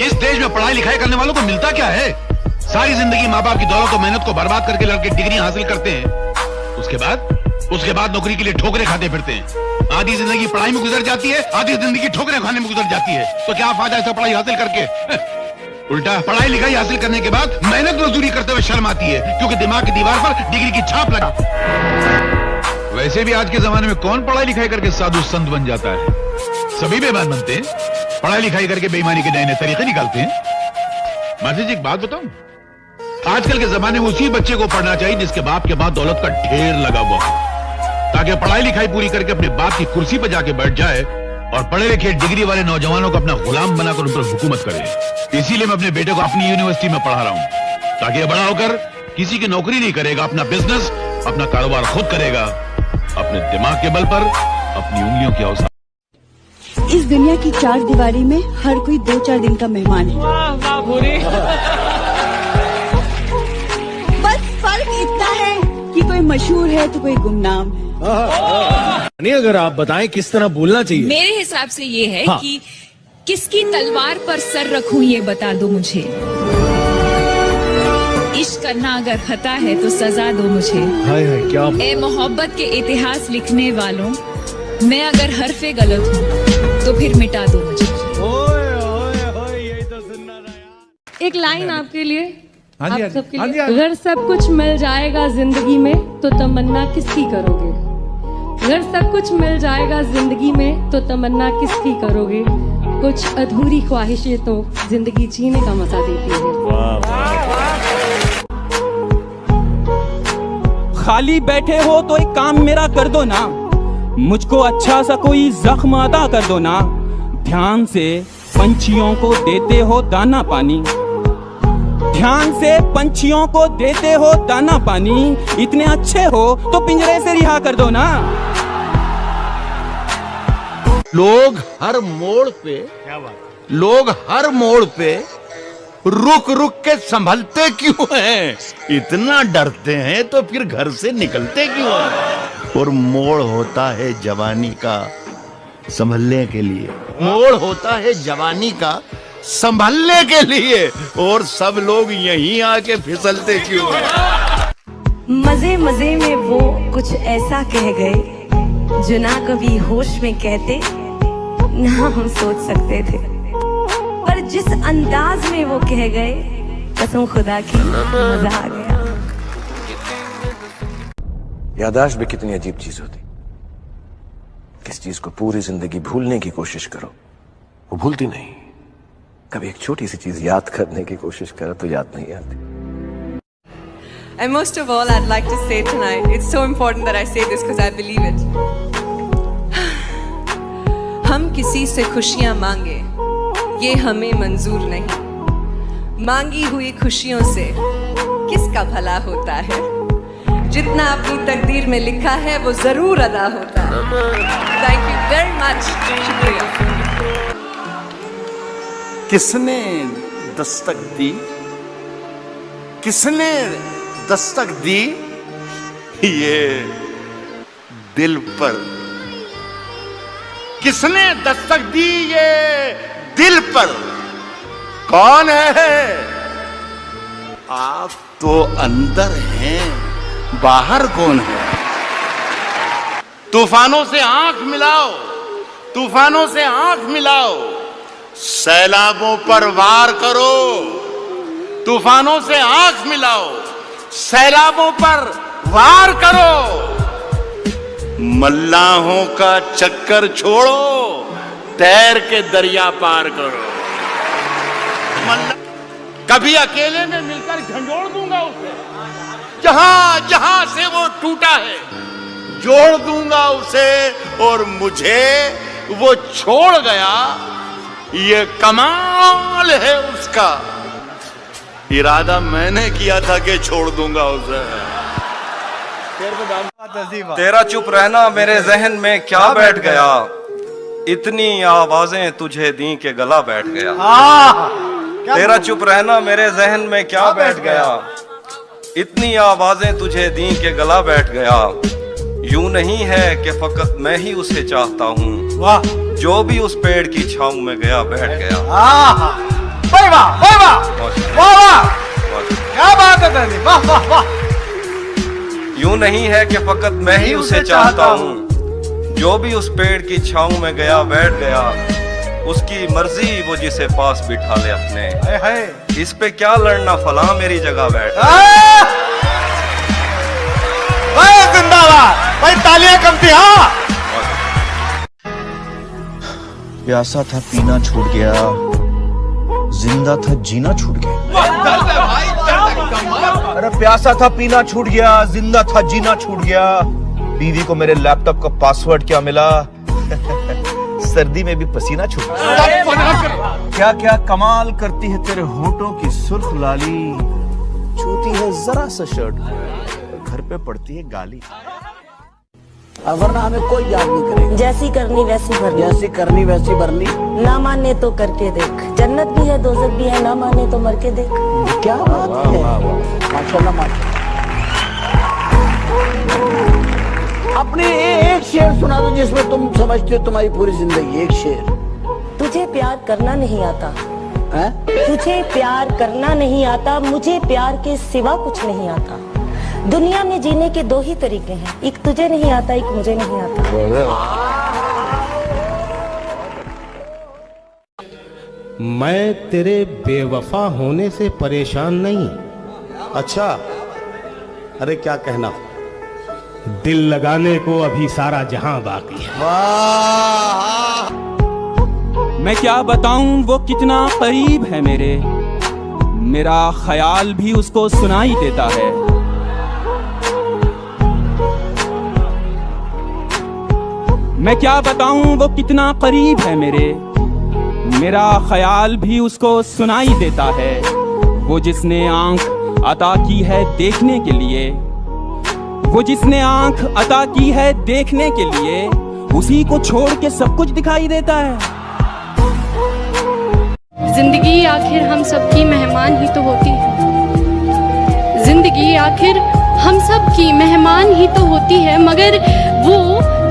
इस देश में पढ़ाई लिखाई करने वालों को मिलता क्या है? सारी जिंदगी माँ बाप की दौलत और मेहनत को बर्बाद करके लड़के डिग्री हासिल करते हैं। उसके बाद नौकरी के लिए ठोकरें खाते फिरते हैं। आधी जिंदगी पढ़ाई में गुजर जाती है, आधी जिंदगी ठोकरें खाने में गुजर जाती है। तो क्या फायदा ऐसा पढ़ाई हासिल करके? उल्टा पढ़ाई लिखाई हासिल करने के बाद मेहनत मजदूरी करते हुए शर्म आती है, क्योंकि दिमाग की दीवार पर डिग्री की छाप लगा। वैसे भी आज के जमाने में कौन पढ़ाई लिखाई करके साधु संत बन जाता है? सभी बेईमान बनते हैं, पढ़ाई लिखाई करके बेईमानी के नए नए तरीके निकालते हैं। माता जी एक बात बताऊं, आजकल के जमाने में उसी बच्चे को पढ़ना चाहिए जिसके बाप के बाद दौलत का ढेर लगा हुआ हो, ताकि पढ़ाई लिखाई पूरी करके अपने बाप की कुर्सी पर जाके बैठ जाए और पढ़े लिखे डिग्री वाले नौजवानों को अपना गुलाम बनाकर उन पर हुकूमत करे। इसीलिए मैं अपने बेटे को अपनी यूनिवर्सिटी में पढ़ा रहा हूं, ताकि ये बड़ा होकर किसी की नौकरी नहीं करेगा, अपना बिजनेस, अपना कारोबार खुद करेगा, अपने दिमाग के बल पर, अपनी उंगलियों की औसत। इस दुनिया की चार दीवारी में हर कोई 2-4 दिन का मेहमान है। बस फर्क इतना है कि कोई मशहूर है तो कोई गुमनाम है। नहीं, अगर आप बताएं किस तरह बोलना चाहिए। मेरे हिसाब से ये है कि किसकी तलवार पर सर रखूं ये बता दो मुझे। इश्क करना अगर खता है तो सजा दो मुझे। हाय हाय क्या। ए मोहब्बत के इतिहास लिखने वालों, मैं अगर हरफे गलत हूँ तो फिर मिटा दो मुझे। यही तो सुनना था। एक लाइन आपके लिए, हाँ जी, आप सबके हाँ जी, लिए। हाँ जी। अगर सब कुछ मिल जाएगा जिंदगी में तो तमन्ना किसकी करोगे? अगर सब कुछ मिल जाएगा जिंदगी में तो तमन्ना किसकी करोगे? कुछ अधूरी ख्वाहिशें तो जिंदगी जीने का मजा देती है। खाली बैठे हो तो एक काम मेरा कर दो ना, मुझको अच्छा सा कोई जख्म अदा कर दो ना। ध्यान से पंछियों को देते हो दाना पानी, ध्यान से पंछियों को देते हो दाना पानी। इतने अच्छे हो तो पिंजरे से रिहा कर दो ना। लोग हर मोड़ पे रुक रुक के संभलते क्यों हैं? इतना डरते हैं तो फिर घर से निकलते क्यों हैं? और मोड़ होता है जवानी का संभलने के लिए, मोड़ होता है जवानी का संभलने के लिए, और सब लोग यहीं आके फिसलते क्यों हैं? मजे मजे में वो कुछ ऐसा कह गए जो ना कभी होश में कहते, ना हम सोच सकते थे, पर जिस अंदाज में वो कह गए, कसम खुदा की मजा आ गया। याददाश्त भी कितनी अजीब चीज होती। किस चीज को पूरी जिंदगी भूलने की कोशिश करो, वो भूलती नहीं। कभी एक छोटी सी चीज याद करने की कोशिश करो तो याद नहीं आती। And most of all, I'd like to say tonight, it's so important that I say this because I believe it. हम किसी से खुशियां मांगे, ये हमें मंजूर नहीं। मांगी हुई खुशियों से किसका भला होता है? जितना अपनी तकदीर में लिखा है वो जरूर अदा होता है। Thank you very much. शुक्रिया। किसने दस्तक दी? किसने दस्तक दी ये दिल पर? किसने दस्तक दी ये दिल पर? कौन है? आप तो अंदर हैं, बाहर कौन है? तूफानों से आंख मिलाओ, तूफानों से आंख मिलाओ, सैलाबों पर वार करो। तूफानों से आंख मिलाओ, सैलाबों पर वार करो। मल्लाहों का चक्कर छोड़ो, तैर के दरिया पार करो। कभी अकेले में मिलकर झंझोड़ दूंगा उसे, जहां जहां से वो टूटा है जोड़ दूंगा उसे, और मुझे वो छोड़ गया, ये कमाल है उसका। इरादा मैंने किया था कि छोड़ दूंगा उसे। तेरा चुप रहना मेरे जहन में क्या बैठ गया, इतनी आवाजें तुझे दी के गला बैठ गया। तेरा चुप रहना मेरे जहन में क्या बैठ गया, इतनी आवाजें तुझे दी के गला बैठ गया। यूं नहीं है कि फकत मैं ही उसे चाहता हूँ, जो भी उस पेड़ की छांव में गया बैठ गया। रानी, वाह वाह वाह। यूं नहीं है कि फकत मैं ही उसे चाहता हूँ, जो भी उस पेड़ की छांव में गया बैठ गया, उसकी मर्जी वो जिसे पास बिठा ले अपने। इस पे क्या लड़ना, फला मेरी जगह बैठ। भाई जिंदाबाद, भाई तालियां कम थी। हाँ, प्यासा था पीना छूट गया, जिंदा था जीना छूट गया। अरे प्यासा था पीना छूट गया, जिंदा था जीना छूट गया। बीवी को मेरे लैपटॉप का पासवर्ड क्या मिला, सर्दी में भी पसीना छूट गया। क्या क्या कमाल करती है तेरे होठों की सुर्ख लाली, छूती है जरा सा शर्ट, घर पे पड़ती है गाली। वरना हमें कोई याद नहीं करेगा। जैसी करनी वैसी भरनी, जैसी करनी वैसी भरनी। ना माने तो करके देख, जन्नत भी है दोजख भी है, ना माने तो मर के देख। क्या बात है, माशाल्लाह माशाल्लाह। अपने एक शेर सुना दो जिसमें तुम समझते हो तुम्हारी पूरी जिंदगी। एक शेर। तुझे प्यार करना नहीं आता है? तुझे प्यार करना नहीं आता, मुझे प्यार के सिवा कुछ नहीं आता। दुनिया में जीने के दो ही तरीके हैं, एक तुझे नहीं आता, एक मुझे नहीं आता। मैं तेरे बेवफा होने से परेशान नहीं। अच्छा, अरे क्या कहना। दिल लगाने को अभी सारा जहां बाकी है। मैं क्या बताऊं वो कितना करीब है मेरे, मेरा ख्याल भी उसको सुनाई देता है। मैं क्या बताऊं वो कितना करीब है मेरे, मेरा ख्याल भी उसको सुनाई देता है। वो जिसने आंख अता की है देखने के लिए, वो जिसने आंख अता की है देखने के लिए, उसी को छोड़ के सब कुछ दिखाई देता है। जिंदगी आखिर हम सबकी मेहमान ही तो होती है। जिंदगी आखिर हम सब की मेहमान ही तो होती है, मगर वो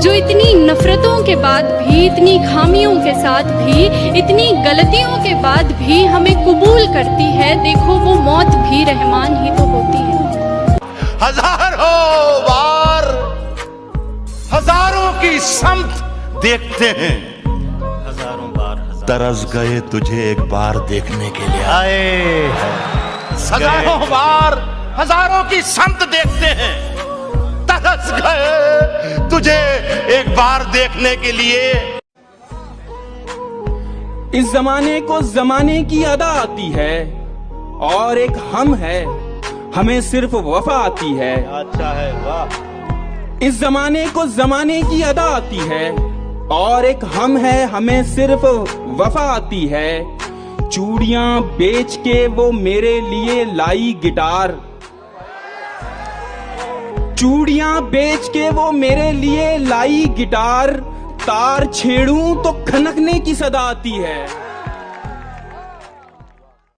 जो इतनी नफरतों के बाद भी, इतनी खामियों के साथ भी, इतनी गलतियों के बाद भी हमें कबूल करती है, देखो वो मौत भी रहमान ही तो होती है। हजारों बार हजारों की समत देखते हैं, हजारों बार तरस गए तुझे एक बार देखने के लिए। आए हजारों बार हजारों की समत देखते हैं, तरस गए तुझे एक बार देखने के लिए। इस जमाने को जमाने की अदा आती है, और एक हम है हमें सिर्फ वफा आती है। अच्छा है, वाह। इस जमाने को जमाने की अदा आती है, और एक हम है हमें सिर्फ वफा आती है। चूड़ियां बेच के वो मेरे लिए लाई गिटार, चूड़ियां बेच के वो मेरे लिए लाई गिटार, तार छेड़ूं तो खनकने की सदा आती है।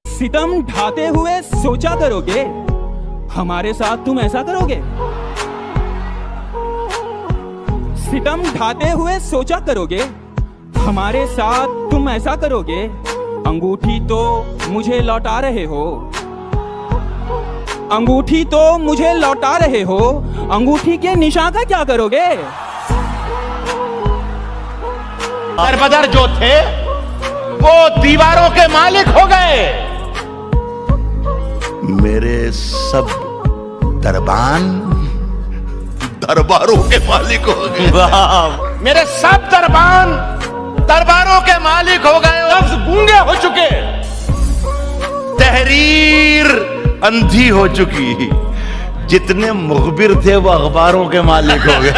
सितम ढाते हुए सोचा करोगे, हमारे साथ तुम ऐसा करोगे? सितम ढाते हुए सोचा करोगे, हमारे साथ तुम ऐसा करोगे? अंगूठी तो मुझे लौटा रहे हो, अंगूठी तो मुझे लौटा रहे हो, अंगूठी के निशान का क्या करोगे? दरबदर जो थे वो दीवारों के मालिक हो गए, मेरे सब दरबान दरबारों के मालिक हो गए। मेरे सब दरबान दरबारों के मालिक हो गए, लफ्ज गूंगे हो चुके, तहरीर अंधी हो चुकी, जितने मुखबिर थे वो अखबारों के मालिक हो गए।